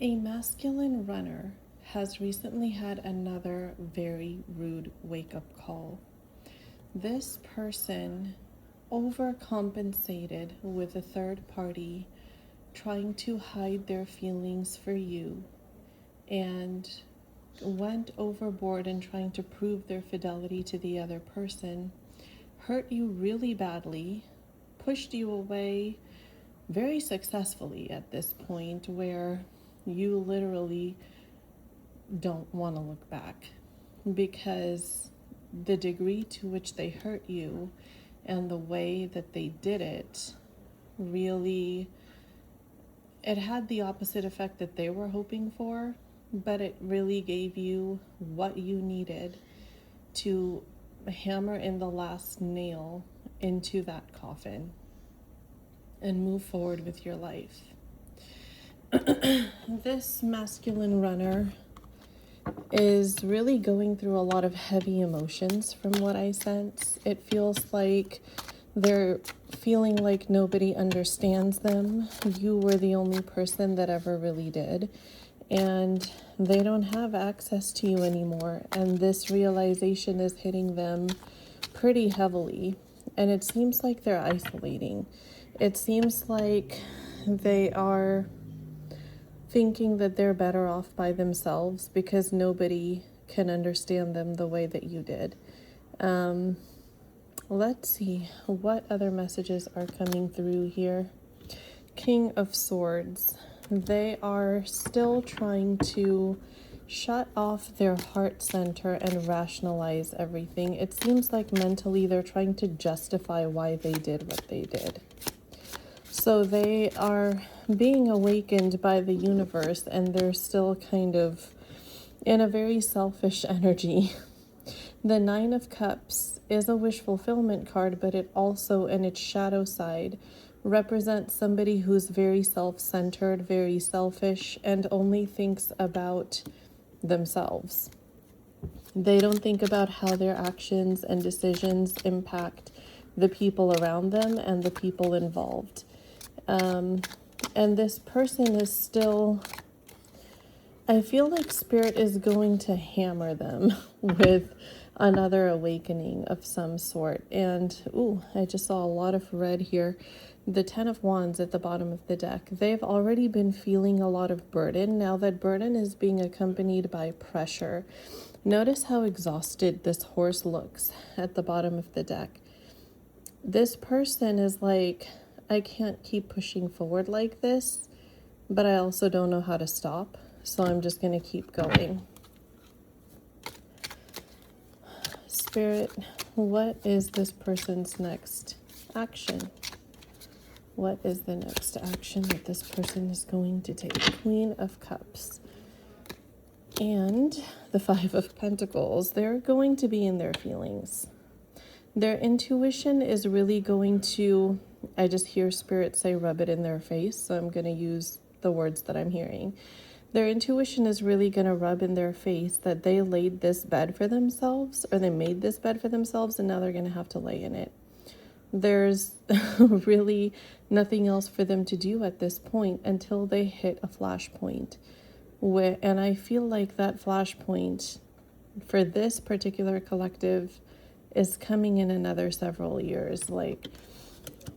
A masculine runner has recently had another very rude wake-up call. This person overcompensated with a third party, trying to hide their feelings for you, and went overboard in trying to prove their fidelity to the other person, hurt you really badly, pushed you away very successfully at this point, where you literally don't want to look back, because the degree to which they hurt you and the way that they did it really, it had the opposite effect that they were hoping for, but it really gave you what you needed to hammer in the last nail into that coffin and move forward with your life. This masculine runner is really going through a lot of heavy emotions from what I sense. It feels like they're feeling like nobody understands them. You were the only person that ever really did. And they don't have access to you anymore. And this realization is hitting them pretty heavily. And it seems like they're isolating. It seems like they are thinking that they're better off by themselves because nobody can understand them the way that you did. Let's see what other messages are coming through here. King of Swords. They are still trying to shut off their heart center and rationalize everything. It seems like mentally they're trying to justify why they did what they did. So they are being awakened by the universe, and they're still kind of in a very selfish energy. The Nine of Cups is a wish fulfillment card, but it also, in its shadow side, represents somebody who's very self-centered, very selfish, and only thinks about themselves. They don't think about how their actions and decisions impact the people around them and the people involved. And this person is still, I feel like Spirit is going to hammer them with another awakening of some sort. And, I just saw a lot of red here. The Ten of Wands at the bottom of the deck. They've already been feeling a lot of burden. Now that burden is being accompanied by pressure. Notice how exhausted this horse looks at the bottom of the deck. This person is like, I can't keep pushing forward like this, but I also don't know how to stop, so I'm just going to keep going. Spirit, what is this person's next action? What is the next action that this person is going to take? Queen of Cups and the Five of Pentacles. They're going to be in their feelings. Their intuition is really going to, I just hear Spirit say, rub it in their face. So I'm going to use the words that I'm hearing. Their intuition is really going to rub in their face that they laid this bed for themselves, or they made this bed for themselves, and now they're going to have to lay in it. There's really nothing else for them to do at this point until they hit a flashpoint. And I feel like that flashpoint for this particular collective is coming in another several years. Like,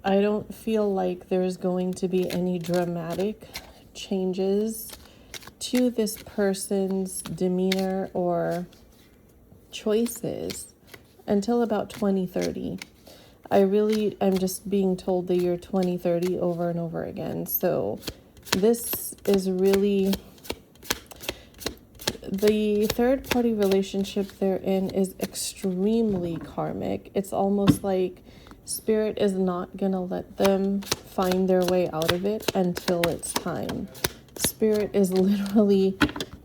I don't feel like there's going to be any dramatic changes to this person's demeanor or choices until about 2030. I'm just being told the year 2030 over and over again. So this is really, the third party relationship they're in is extremely karmic. It's almost like Spirit is not going to let them find their way out of it until it's time. Spirit is literally,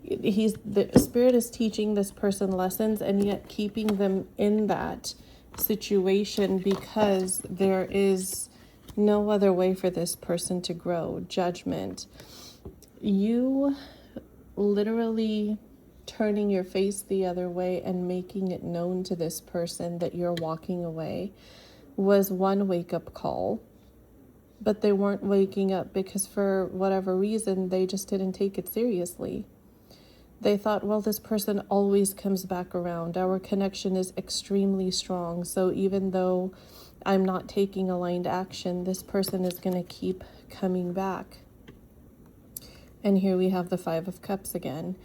the Spirit is teaching this person lessons and yet keeping them in that situation because there is no other way for this person to grow. Judgment. You literally turning your face the other way and making it known to this person that you're walking away was one wake-up call. but they weren't waking up because for whatever reason, they just didn't take it seriously. They thought, well, this person always comes back around. Our connection is extremely strong. So even though I'm not taking aligned action, this person is going to keep coming back. And here we have the Five of Cups again.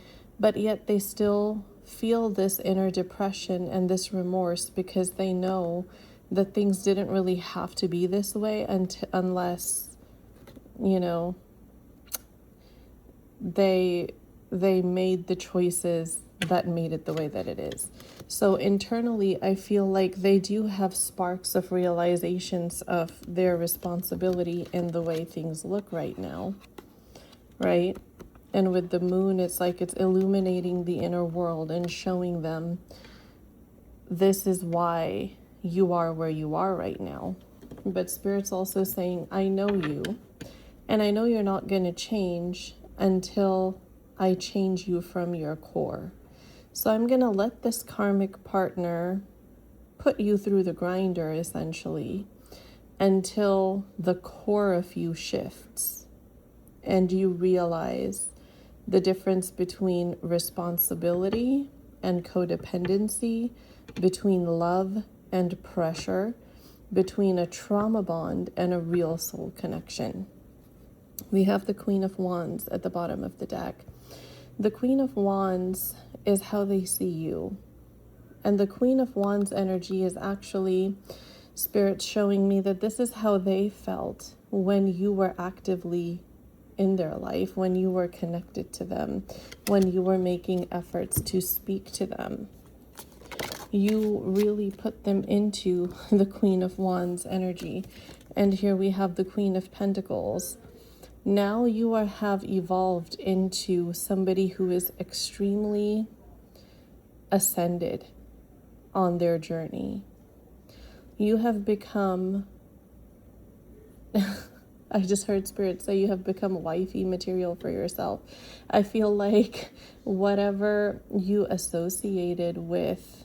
But yet they still feel this inner depression and this remorse because they know that things didn't really have to be this way unless, you know, they made the choices that made it the way that it is. So internally, I feel like they do have sparks of realizations of their responsibility in the way things look right now, right? And with the moon, it's like it's illuminating the inner world and showing them this is why you are where you are right now. But Spirit's also saying, I know you, and I know you're not going to change until I change you from your core. So I'm going to let this karmic partner put you through the grinder, essentially, until the core of you shifts and you realize the difference between responsibility and codependency, between love and pressure, between a trauma bond and a real soul connection. We have the Queen of Wands at the bottom of the deck. The Queen of Wands is how they see you. And the Queen of Wands energy is actually Spirit showing me that this is how they felt when you were actively in their life, when you were connected to them, when you were making efforts to speak to them. You really put them into the Queen of Wands energy. And here we have the Queen of Pentacles. Now you have evolved into somebody who is extremely ascended on their journey. You have become, I just heard Spirit say you have become wifey material for yourself. I feel like whatever you associated with,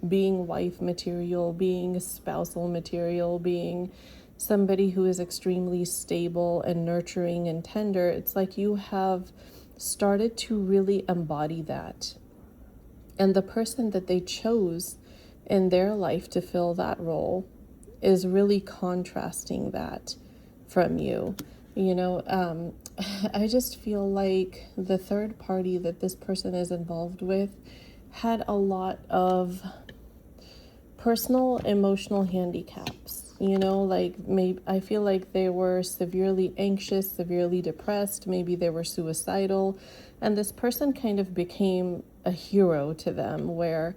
being wife material, being spousal material, being somebody who is extremely stable and nurturing and tender, it's like you have started to really embody that. And the person that they chose in their life to fill that role is really contrasting that from you. I just feel like the third party that this person is involved with had a lot of personal emotional handicaps. Maybe I feel like they were severely anxious, severely depressed, maybe they were suicidal, and this person kind of became a hero to them where,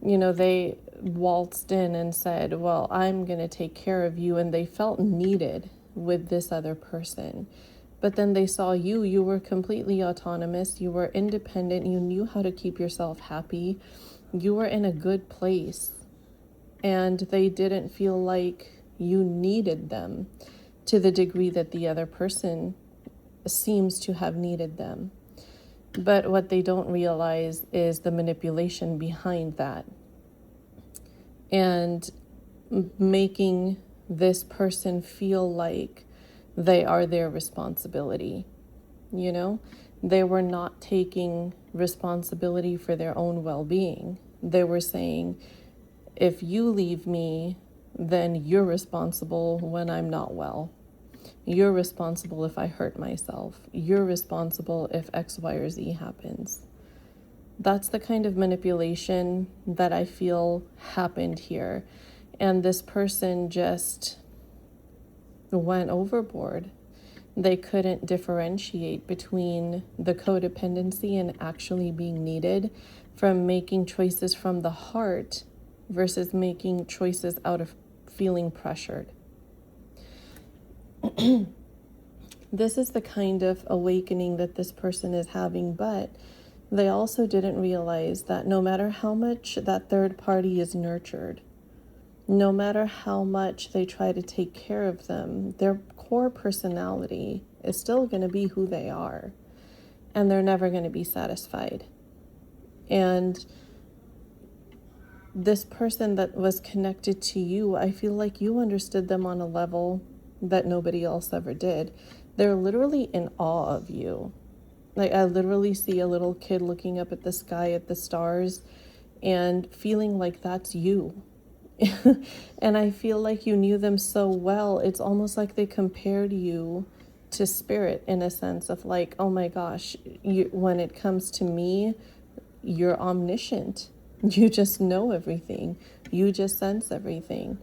they waltzed in and said, well, I'm going to take care of you, and they felt needed with this other person. But then they saw you were completely autonomous, you were independent, you knew how to keep yourself happy, you were in a good place, and they didn't feel like you needed them to the degree that the other person seems to have needed them. But what they don't realize is the manipulation behind that, and making this person feel like they are their responsibility. They were not taking responsibility for their own well-being. They were saying, if you leave me, then you're responsible when I'm not well. You're responsible if I hurt myself. You're responsible if X, Y, or Z happens. That's the kind of manipulation that I feel happened here. And this person just went overboard. They couldn't differentiate between the codependency and actually being needed from making choices from the heart versus making choices out of feeling pressured. This is the kind of awakening that this person is having, but they also didn't realize that no matter how much that third party is nurtured, no matter how much they try to take care of them, their core personality is still going to be who they are, and they're never going to be satisfied. And this person that was connected to you, I feel like you understood them on a level that nobody else ever did. They're literally in awe of you. Like, I literally see a little kid looking up at the sky, at the stars, and feeling like that's you. And I feel like you knew them so well. It's almost like they compared you to spirit, in a sense of like, oh my gosh, when it comes to me, you're omniscient. You just know everything. You just sense everything.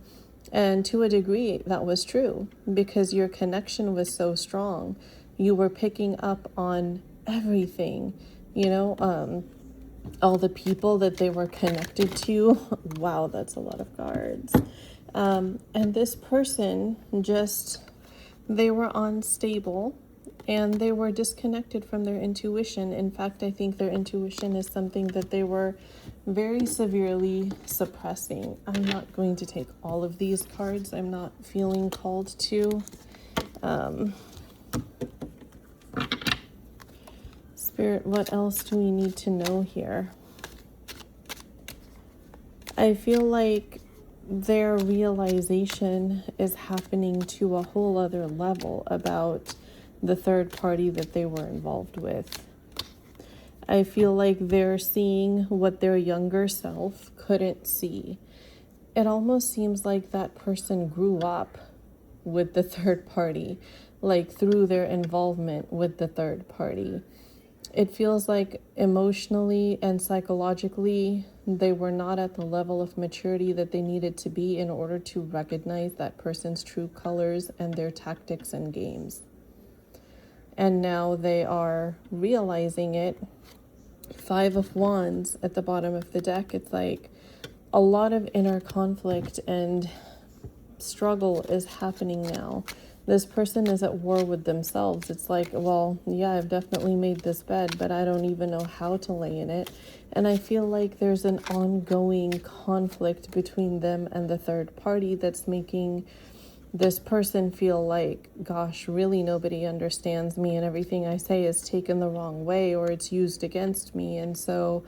And to a degree, that was true because your connection was so strong. You were picking up on everything, all the people that they were connected to. Wow, that's a lot of cards. And this person they were unstable and they were disconnected from their intuition. In fact, I think their intuition is something that they were very severely suppressing. I'm not going to take all of these cards. I'm not feeling called to. Spirit, what else do we need to know here? I feel like their realization is happening to a whole other level about the third party that they were involved with. I feel like they're seeing what their younger self couldn't see. It almost seems like that person grew up with the third party, like through their involvement with the third party. It feels like emotionally and psychologically, they were not at the level of maturity that they needed to be in order to recognize that person's true colors and their tactics and games. And now they are realizing it. 5 of Wands at the bottom of the deck. It's like a lot of inner conflict and struggle is happening now. This person is at war with themselves. It's like, well, yeah, I've definitely made this bed, but I don't even know how to lay in it. And I feel like there's an ongoing conflict between them and the third party that's making this person feel like, gosh, really nobody understands me and everything I say is taken the wrong way or it's used against me. And so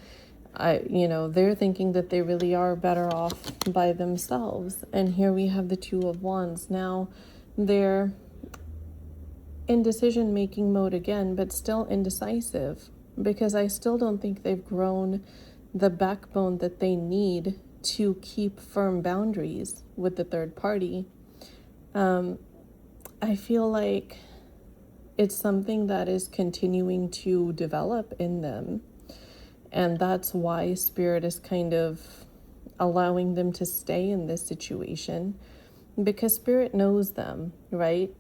they're thinking that they really are better off by themselves. And here we have the 2 of Wands. Now they're in decision-making mode again, but still indecisive because I still don't think they've grown the backbone that they need to keep firm boundaries with the third party. I feel like it's something that is continuing to develop in them. And that's why Spirit is kind of allowing them to stay in this situation, because Spirit knows them, right?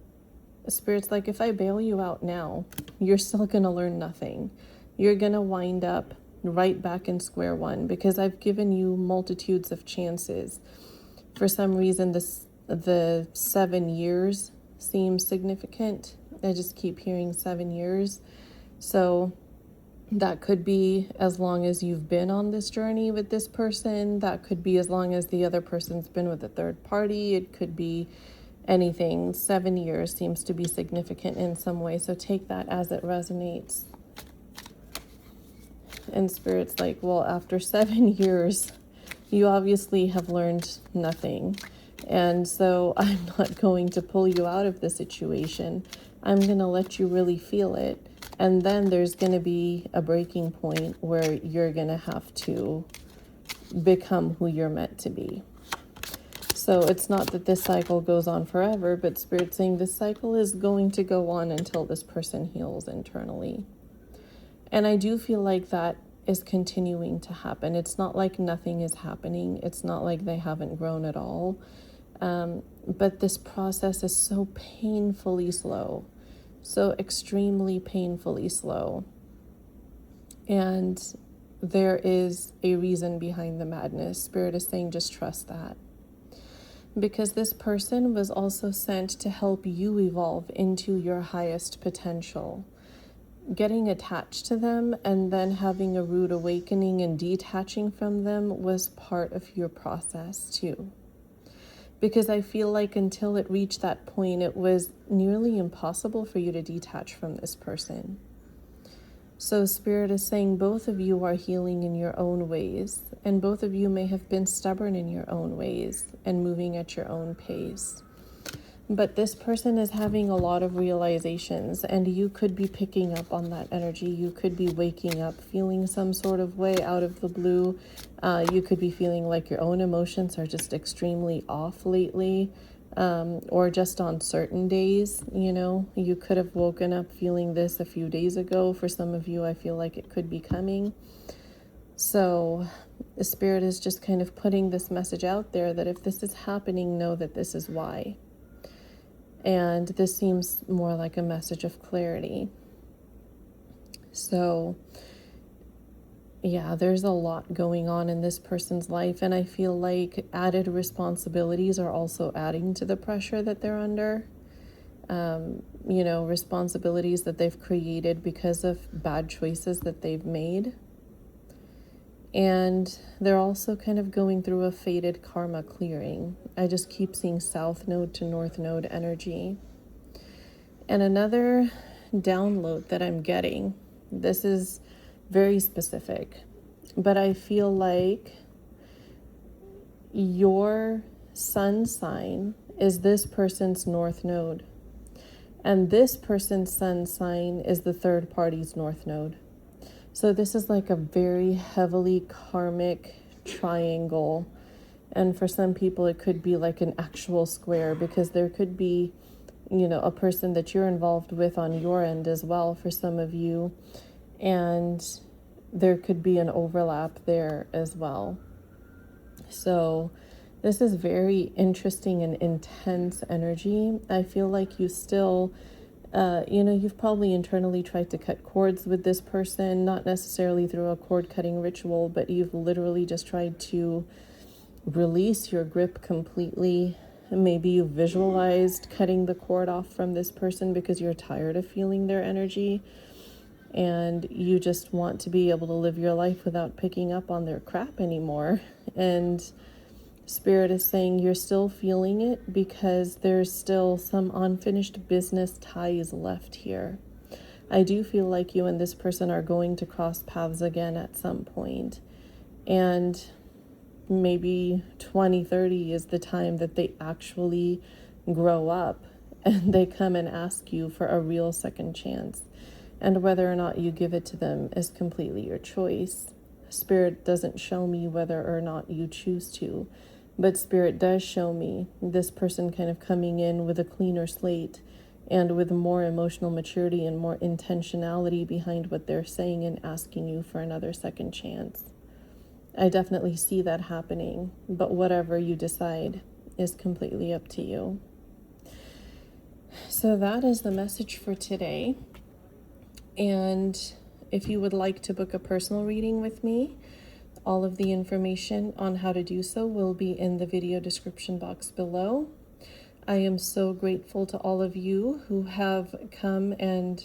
Spirit's like, if I bail you out now, you're still going to learn nothing. You're going to wind up right back in square one because I've given you multitudes of chances. For some reason, the 7 years seems significant. I just keep hearing 7 years. So that could be as long as you've been on this journey with this person. That could be as long as the other person's been with a third party. It could be anything. 7 years seems to be significant in some way. So take that as it resonates. And Spirit's like, well, after 7 years, you obviously have learned nothing. And so I'm not going to pull you out of the situation. I'm going to let you really feel it. And then there's going to be a breaking point where you're going to have to become who you're meant to be. So it's not that this cycle goes on forever, but Spirit's saying this cycle is going to go on until this person heals internally. And I do feel like that is continuing to happen. It's not like nothing is happening. It's not like they haven't grown at all. But this process is so painfully slow, so extremely painfully slow. And there is a reason behind the madness. Spirit is saying, just trust that. Because this person was also sent to help you evolve into your highest potential. Getting attached to them and then having a rude awakening and detaching from them was part of your process too. Because I feel like until it reached that point, it was nearly impossible for you to detach from this person. So Spirit is saying both of you are healing in your own ways, and both of you may have been stubborn in your own ways and moving at your own pace. But this person is having a lot of realizations, and you could be picking up on that energy. You could be waking up feeling some sort of way out of the blue. You could be feeling like your own emotions are just extremely off lately, or just on certain days. You could have woken up feeling this a few days ago. For some of you, I feel like it could be coming. So the Spirit is just kind of putting this message out there that if this is happening, know that this is why. And this seems more like a message of clarity. So, yeah, there's a lot going on in this person's life. And I feel like added responsibilities are also adding to the pressure that they're under. Responsibilities that they've created because of bad choices that they've made. And they're also kind of going through a faded karma clearing. I just keep seeing South Node to North Node energy. And another download that I'm getting, this is very specific, but I feel like your sun sign is this person's North Node. And this person's sun sign is the third party's North Node. So this is like a very heavily karmic triangle. And for some people, it could be like an actual square, because there could be, a person that you're involved with on your end as well for some of you. And there could be an overlap there as well. So this is very interesting and intense energy. I feel like you still you've probably internally tried to cut cords with this person, not necessarily through a cord cutting ritual, but you've literally just tried to release your grip completely. Maybe you visualized cutting the cord off from this person because you're tired of feeling their energy, and you just want to be able to live your life without picking up on their crap anymore. And Spirit is saying you're still feeling it because there's still some unfinished business ties left here. I do feel like you and this person are going to cross paths again at some point. And maybe 2030 is the time that they actually grow up and they come and ask you for a real second chance. And whether or not you give it to them is completely your choice. Spirit doesn't show me whether or not you choose to. But Spirit does show me this person kind of coming in with a cleaner slate and with more emotional maturity and more intentionality behind what they're saying and asking you for another second chance. I definitely see that happening, but whatever you decide is completely up to you. So that is the message for today. And if you would like to book a personal reading with me, all of the information on how to do so will be in the video description box below. I am so grateful to all of you who have come and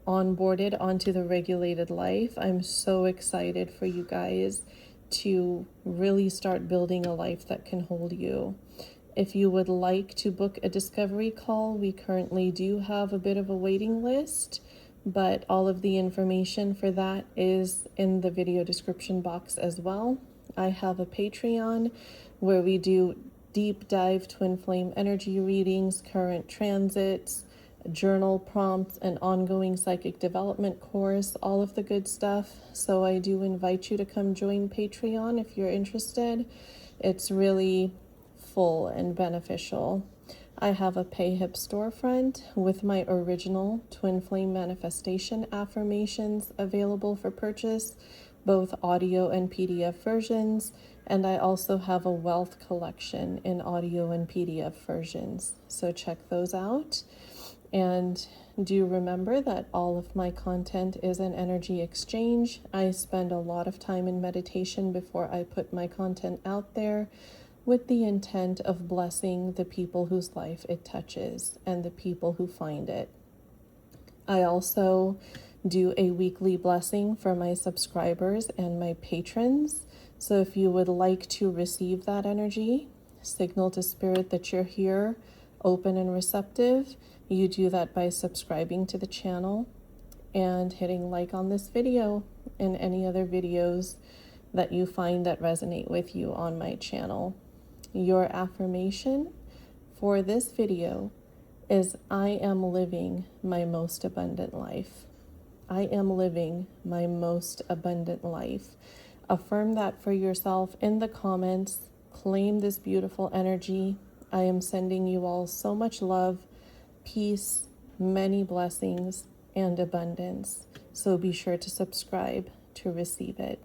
onboarded onto the regulated life. I'm so excited for you guys to really start building a life that can hold you. If you would like to book a discovery call, we currently do have a bit of a waiting list, but all of the information for that is in the video description box as well. I have a Patreon where we do deep dive twin flame energy readings, current transits, journal prompts, and ongoing psychic development course, all of the good stuff. So I do invite you to come join Patreon if you're interested. It's really full and beneficial. I have a Payhip storefront with my original twin flame manifestation affirmations available for purchase, both audio and PDF versions, and I also have a wealth collection in audio and PDF versions. So check those out. And do remember that all of my content is an energy exchange. I spend a lot of time in meditation before I put my content out there, with the intent of blessing the people whose life it touches and the people who find it. I also do a weekly blessing for my subscribers and my patrons. So if you would like to receive that energy, signal to Spirit that you're here, open and receptive, you do that by subscribing to the channel. and hitting like on this video and any other videos that you find that resonate with you on my channel. Your affirmation for this video is I am living my most abundant life. I am living my most abundant life. Affirm that for yourself in the comments. Claim this beautiful energy. I am sending you all so much love, peace, many blessings, and abundance. So be sure to subscribe to receive it.